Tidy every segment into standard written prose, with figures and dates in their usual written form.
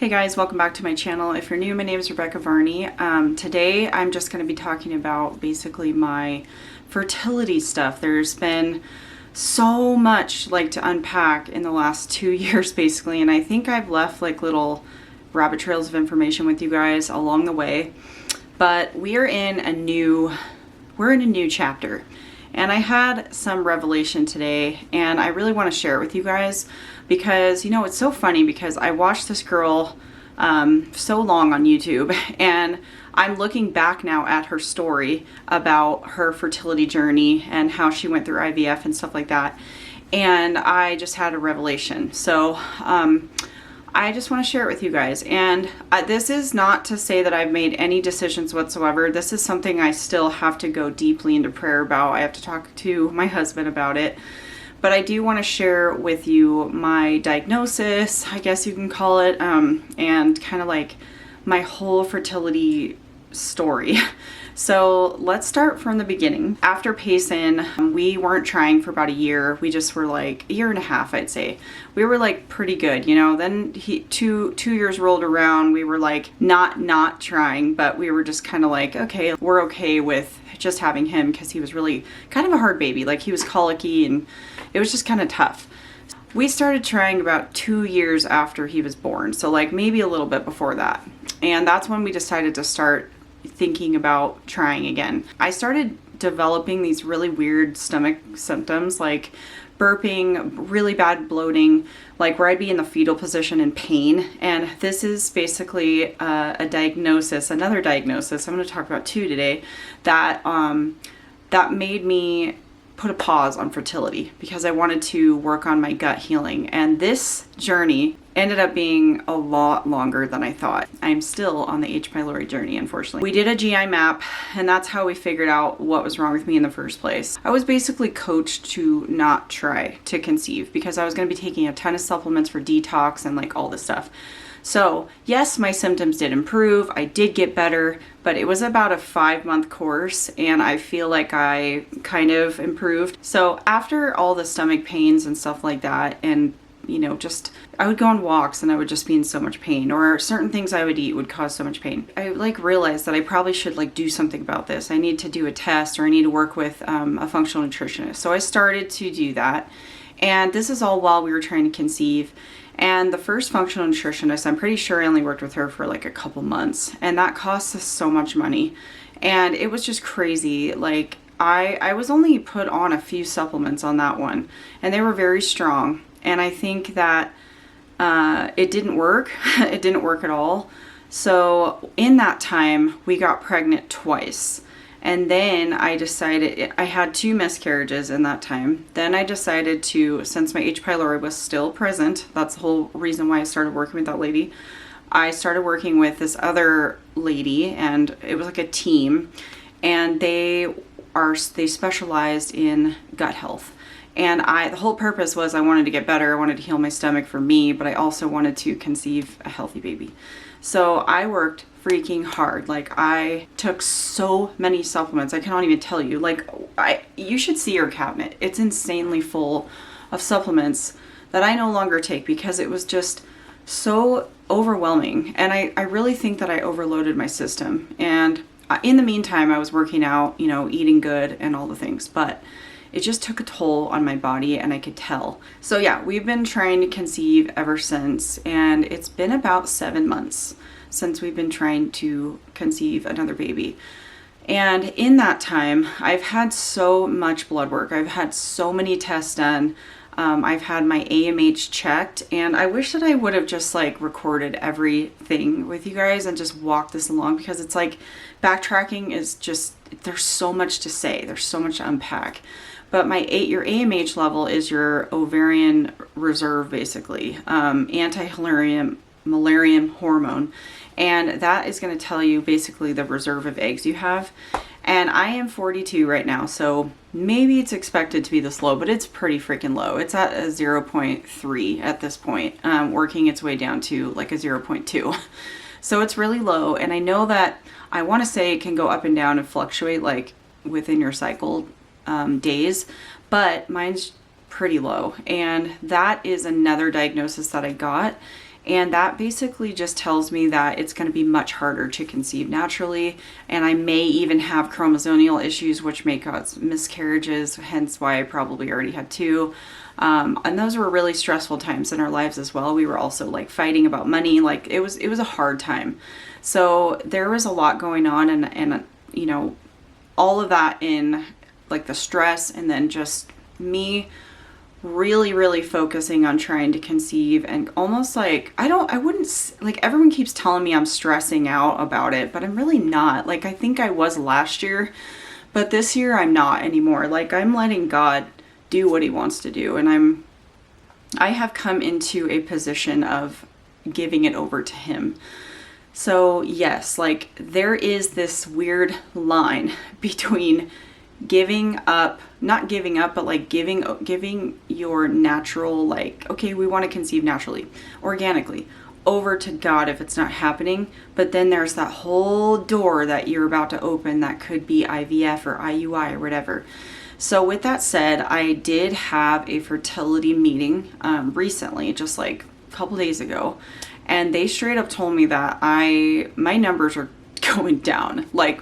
Hey guys, welcome back to my channel. If you're new, my name is Rebecca Varney. Today I'm just going to be talking about basically my fertility stuff. There's been so much to unpack in the last 2 years basically, and I think I've left little rabbit trails of information with you guys along the way. But we're in a new chapter. And I had some revelation today, and I really want to share it with you guys because, it's so funny because I watched this girl so long on YouTube, and I'm looking back now at her story about her fertility journey and how she went through IVF and stuff like that. And I just had a revelation. So, I just want to share it with you guys. And this is not to say that I've made any decisions whatsoever. This is something I still have to go deeply into prayer about. I have to talk to my husband about it. But I do want to share with you my diagnosis, I guess you can call it, and kind of my whole fertility story. So let's start from the beginning. After Payson, we weren't trying for about a year. We just were a year and a half, I'd say. We were pretty good, Then two years rolled around. We were not trying, but we were just kind of okay, we're okay with just having him because he was really kind of a hard baby. He was colicky and it was just kind of tough. We started trying about 2 years after he was born. So maybe a little bit before that. And that's when we decided to start thinking about trying again. I started developing these really weird stomach symptoms like burping, really bad bloating, where I'd be in the fetal position in pain. And this is basically another diagnosis I'm going to talk about two today, that made me put a pause on fertility because I wanted to work on my gut healing. And this journey ended up being a lot longer than I thought. I'm still on the H. pylori journey, unfortunately. We did a GI map, and that's how we figured out what was wrong with me in the first place. I was basically coached to not try to conceive because I was going to be taking a ton of supplements for detox and all this stuff. So yes, my symptoms did improve. I did get better, but it was about a 5-month course, and I feel like I kind of improved. So after all the stomach pains and stuff like that, and I would go on walks and I would just be in so much pain, or certain things I would eat would cause so much pain. I realized that I probably should do something about this. I need to do a test, or I need to work with a functional nutritionist. So I started to do that. And this is all while we were trying to conceive. And the first functional nutritionist, I'm pretty sure I only worked with her for a couple months, and that cost us so much money. And it was just crazy. I was only put on a few supplements on that one, and they were very strong. And I think that it didn't work. It didn't work at all. So in that time, we got pregnant twice. And then I decided, I had 2 miscarriages in that time. Then I decided to, since my H. pylori was still present, that's the whole reason why I started working with that lady. I started working with this other lady, and it was a team. And they specialized in gut health. And the whole purpose was I wanted to get better. I wanted to heal my stomach for me, but I also wanted to conceive a healthy baby. So I worked freaking hard. I took so many supplements. I cannot even tell you. You should see her cabinet. It's insanely full of supplements that I no longer take because it was just so overwhelming. And I really think that I overloaded my system. And in the meantime, I was working out, eating good and all the things. But it just took a toll on my body, and I could tell. So yeah, we've been trying to conceive ever since, and it's been about 7 months since we've been trying to conceive another baby. And in that time, I've had so much blood work. I've had so many tests done. I've had my AMH checked, and I wish that I would have just recorded everything with you guys and just walked this along, because it's backtracking is just, there's so much to say. There's so much to unpack. But your AMH level is your ovarian reserve, basically, anti-Müllerian hormone. And that is going to tell you basically the reserve of eggs you have. And I am 42 right now, so maybe it's expected to be this low, but it's pretty freaking low. It's at a 0.3 at this point, working its way down to a 0.2. So it's really low. And I know that I want to say it can go up and down and fluctuate within your cycle days, but mine's pretty low. And that is another diagnosis that I got. And that basically just tells me that it's going to be much harder to conceive naturally. And I may even have chromosomal issues, which may cause miscarriages, hence why I probably already had 2. And those were really stressful times in our lives as well. We were also like fighting about money. Like it was a hard time. So there was a lot going on, and you know, all of that in like the stress, and then just me really focusing on trying to conceive, and almost like I wouldn't, like, everyone keeps telling me I'm stressing out about it, but I'm really not. Like, I think I was last year, but this year I'm not anymore. Like, I'm letting God do what he wants to do, and I have come into a position of giving it over to him. So yes, like, there is this weird line between giving up, not giving up, but like giving your natural, like, okay, we want to conceive naturally, organically, over to God if it's not happening. But then there's that whole door that you're about to open that could be IVF or IUI or whatever. So with that said, I did have a fertility meeting recently, just like a couple days ago, and they straight up told me that my numbers are going down. Like,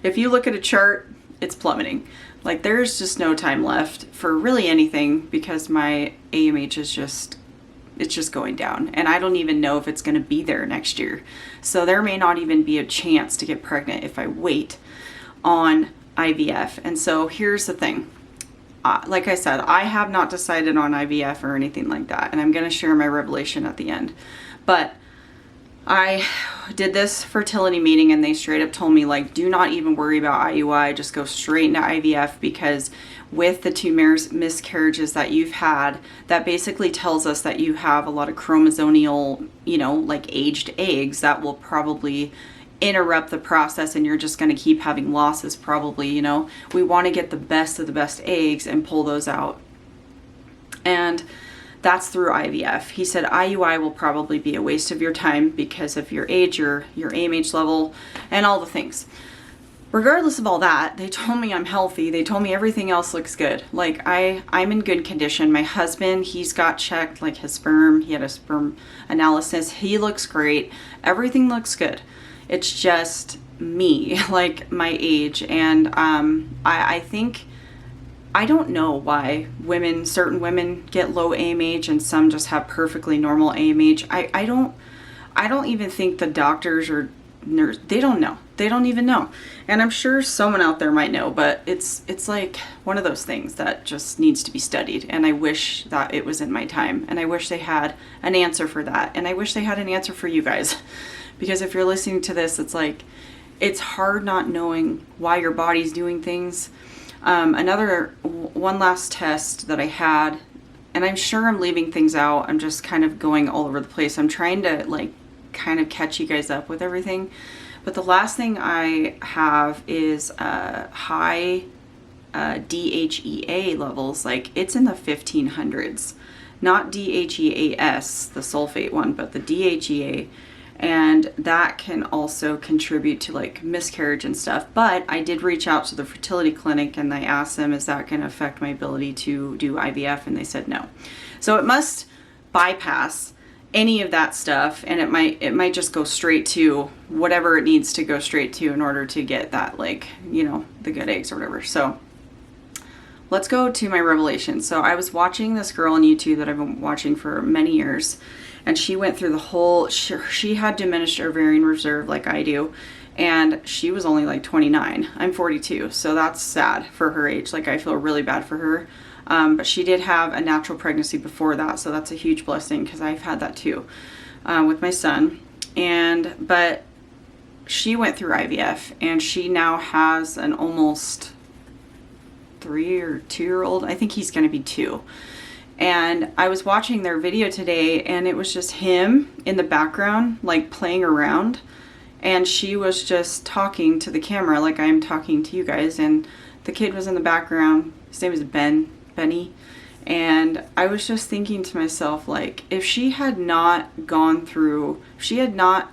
if you look at a chart, it's plummeting. Like, there's just no time left for really anything, because my AMH is just going down, and I don't even know if it's going to be there next year. So there may not even be a chance to get pregnant if I wait on IVF. And so here's the thing. Like I said, I have not decided on IVF or anything like that, and I'm going to share my revelation at the end. But I did this fertility meeting, and they straight up told me, like, do not even worry about IUI, just go straight into IVF, because with the 2 miscarriages that you've had, that basically tells us that you have a lot of chromosomal, you know, like aged eggs that will probably interrupt the process, and you're just going to keep having losses probably, you know. We want to get the best of the best eggs and pull those out. And that's through IVF. He said IUI will probably be a waste of your time because of your age, your AMH level, and all the things. Regardless of all that, they told me I'm healthy. They told me everything else looks good. Like, I'm in good condition. My husband, he's got checked, like his sperm. He had a sperm analysis. He looks great. Everything looks good. It's just me, like my age. And I think, I don't know why certain women get low AMH and some just have perfectly normal AMH. I don't even think the doctors or nurse, they don't know. They don't even know. And I'm sure someone out there might know, but it's like one of those things that just needs to be studied. And I wish that it was in my time, and I wish they had an answer for that. And I wish they had an answer for you guys, because if you're listening to this, it's like, it's hard not knowing why your body's doing things. One last test that I had, and I'm sure I'm leaving things out. I'm just kind of going all over the place. I'm trying to, like, kind of catch you guys up with everything. But the last thing I have is high DHEA levels. Like, it's in the 1500s, not DHEAS, the sulfate one, but the DHEA. And that can also contribute to, like, miscarriage and stuff. But I did reach out to the fertility clinic, and I asked them, is that going to affect my ability to do IVF? And they said no. So it must bypass any of that stuff, and it might just go straight to whatever it needs to go straight to in order to get that, like, you know, the good eggs or whatever. So let's go to my revelation. So I was watching this girl on YouTube that I've been watching for many years, and she went through the whole, she had diminished ovarian reserve like I do, and she was only like 29. I'm 42, so that's sad for her age. Like, I feel really bad for her. But she did have a natural pregnancy before that, so that's a huge blessing, because I've had that too with my son. But she went through IVF, and she now has an almost 3 or 2-year-old. I think he's going to be 2. And I was watching their video today, and it was just him in the background, like, playing around, and she was just talking to the camera like I'm talking to you guys, and the kid was in the background. His name is Benny. And I was just thinking to myself, like, if she had not gone through, if she had not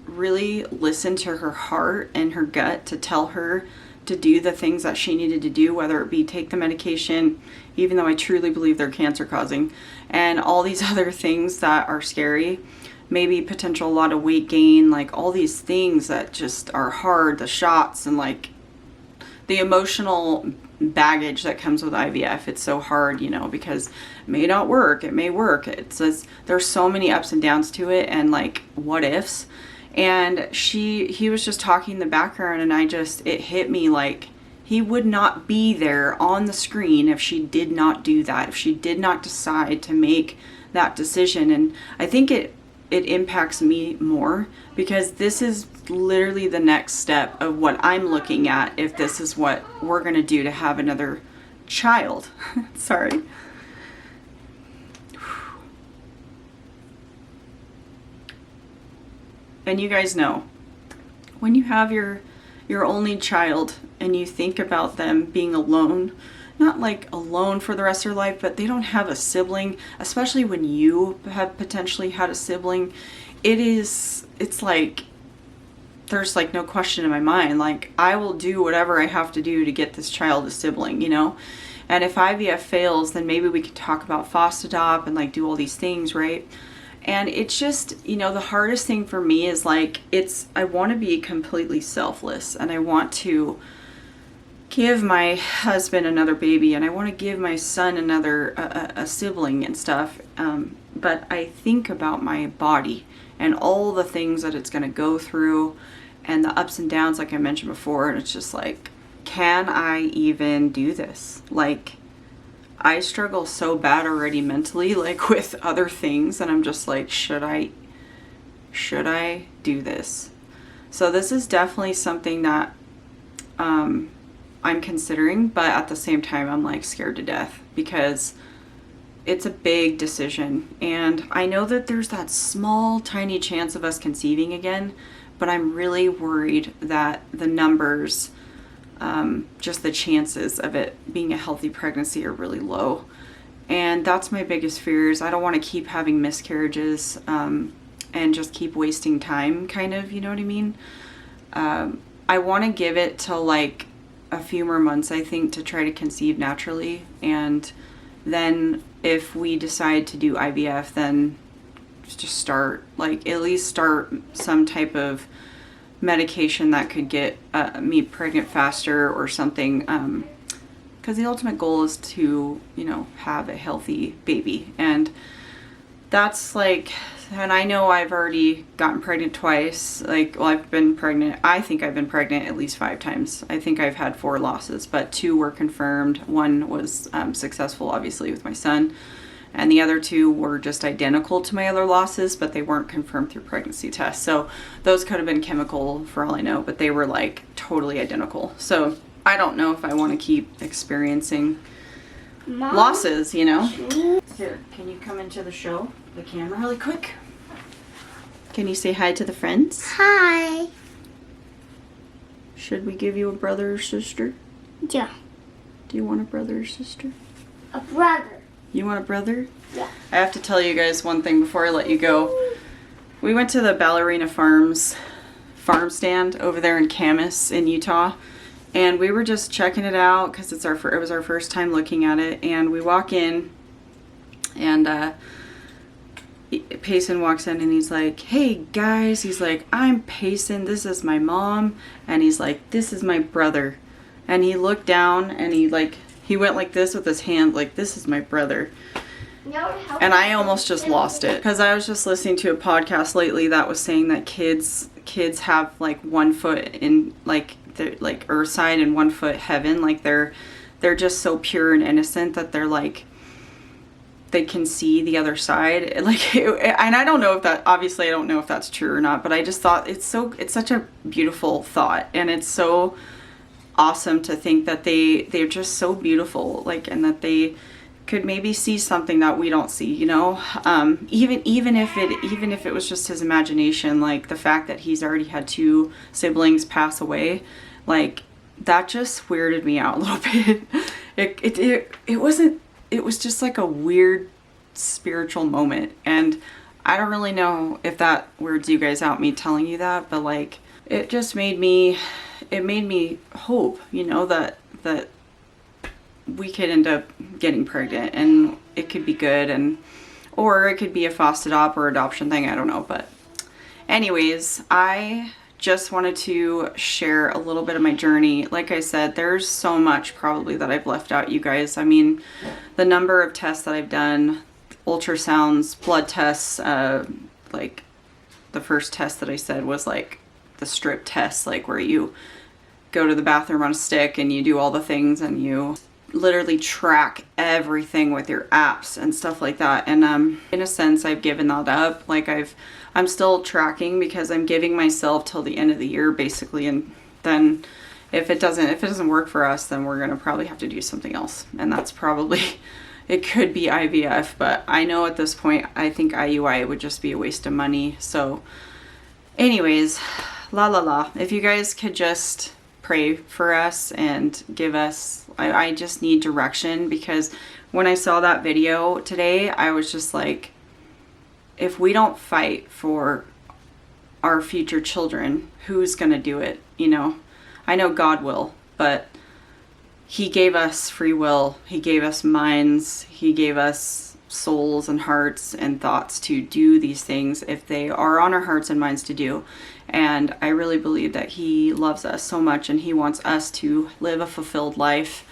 really listened to her heart and her gut to tell her to do the things that she needed to do, whether it be take the medication, even though I truly believe they're cancer causing, and all these other things that are scary. Maybe potential a lot of weight gain, like all these things that just are hard, the shots and like the emotional baggage that comes with IVF. It's so hard, you know, because it may not work, it may work. It says there's so many ups and downs to it and like what ifs. And he was just talking in the background, and it hit me like he would not be there on the screen if she did not do that, if she did not decide to make that decision. And I think it impacts me more because this is literally the next step of what I'm looking at if this is what we're going to do to have another child. Sorry. And you guys know, when you have your only child and you think about them being alone, not like alone for the rest of their life, but they don't have a sibling, especially when you have potentially had a sibling, it's like, there's like no question in my mind, like I will do whatever I have to do to get this child a sibling, you know? And if IVF fails, then maybe we could talk about FOSTA-DOP and like do all these things, right? And it's just, you know, the hardest thing for me is like, I want to be completely selfless, and I want to give my husband another baby, and I want to give my son another a sibling and stuff. But I think about my body and all the things that it's going to go through and the ups and downs, like I mentioned before. And it's just like, can I even do this? Like, I struggle so bad already mentally, like with other things. And I'm just like, should I do this? So this is definitely something that, I'm considering, but at the same time, I'm like scared to death because it's a big decision. And I know that there's that small, tiny chance of us conceiving again, but I'm really worried that the numbers, just the chances of it being a healthy pregnancy are really low. And that's my biggest fear is I don't want to keep having miscarriages, and just keep wasting time, kind of, you know what I mean? I want to give it till like a few more months, I think, to try to conceive naturally. And then if we decide to do IVF, then just start, like, at least start some type of medication that could get me pregnant faster or something. Because the ultimate goal is to, you know, have a healthy baby. And that's like, and I know I've already gotten pregnant twice. Like, well, I've been pregnant. I think I've been pregnant at least 5 times. I think I've had 4 losses, but 2 were confirmed. 1 was successful, obviously, with my son. And the other 2 were just identical to my other losses, but they weren't confirmed through pregnancy tests. So those could have been chemical for all I know, but they were like totally identical. So I don't know if I want to keep experiencing losses, you know? Here, can you come into the show, the camera really quick? Can you say hi to the friends? Hi. Should we give you a brother or sister? Yeah. Do you want a brother or sister? A brother. You want a brother? Yeah. I have to tell you guys one thing before I let you go. We went to the Ballerina Farms farm stand over there in Camas in Utah. And we were just checking it out because it was our first time looking at it. And we walk in, and Payson walks in and he's like, "Hey guys," he's like, "I'm Payson, this is my mom," and he's like, "This is my brother." And he looked down and he went like this with his hand, like, "This is my brother." And I almost just lost it because I was just listening to a podcast lately that was saying that kids have like 1 foot in like earth side and 1 foot heaven. Like they're just so pure and innocent that they're like, they can see the other side. Like, and I don't know if that, obviously I don't know if that's true or not, but I just thought it's such a beautiful thought, and it's so awesome to think that they're just so beautiful, like, and that they could maybe see something that we don't see, you know? Even if it was just his imagination, like the fact that he's already had 2 siblings pass away, like that just weirded me out a little bit. It was just like a weird spiritual moment, and I don't really know if that weirds you guys out, me telling you that, but like it just made me hope, you know, that we could end up getting pregnant, and it could be good, or it could be a foster adopt or adoption thing, I don't know. But anyways, I just wanted to share a little bit of my journey. Like I said, there's so much probably that I've left out, you guys. I mean, the number of tests that I've done, ultrasounds, blood tests, like the first test that I said was like the strip test, like where you go to the bathroom on a stick and you do all the things and you literally track everything with your apps and stuff like that. And in a sense, I've given that up. Like I'm still tracking because I'm giving myself till the end of the year basically, and then if it doesn't work for us, then we're gonna probably have to do something else, and that's probably it could be IVF. But I know at this point I think IUI would just be a waste of money. So anyways, if you guys could just pray for us and give us, I just need direction, because when I saw that video today, I was just like, if we don't fight for our future children, who's gonna do it? You know, I know God will, but He gave us free will. He gave us minds. He gave us souls and hearts and thoughts to do these things if they are on our hearts and minds to do. And I really believe that He loves us so much, and He wants us to live a fulfilled life.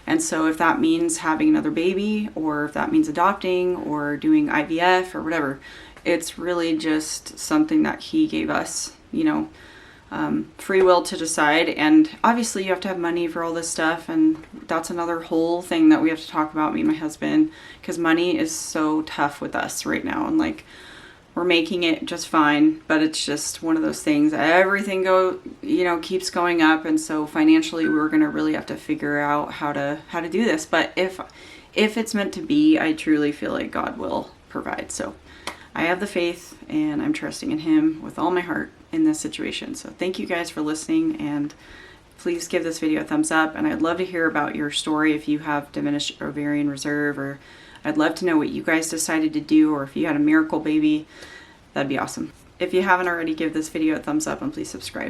And so if that means having another baby, or if that means adopting or doing IVF or whatever, it's really just something that He gave us, you know, free will to decide. And obviously you have to have money for all this stuff, and that's another whole thing that we have to talk about, me and my husband, because money is so tough with us right now. And like, we're making it just fine, but it's just one of those things. Everything keeps going up, and so financially we're gonna really have to figure out how to do this. But if it's meant to be, I truly feel like God will provide. So I have the faith, and I'm trusting in Him with all my heart in this situation. So thank you guys for listening, and please give this video a thumbs up. And I'd love to hear about your story if you have diminished ovarian reserve, or I'd love to know what you guys decided to do, or if you had a miracle baby. That'd be awesome. If you haven't already, give this video a thumbs up and please subscribe.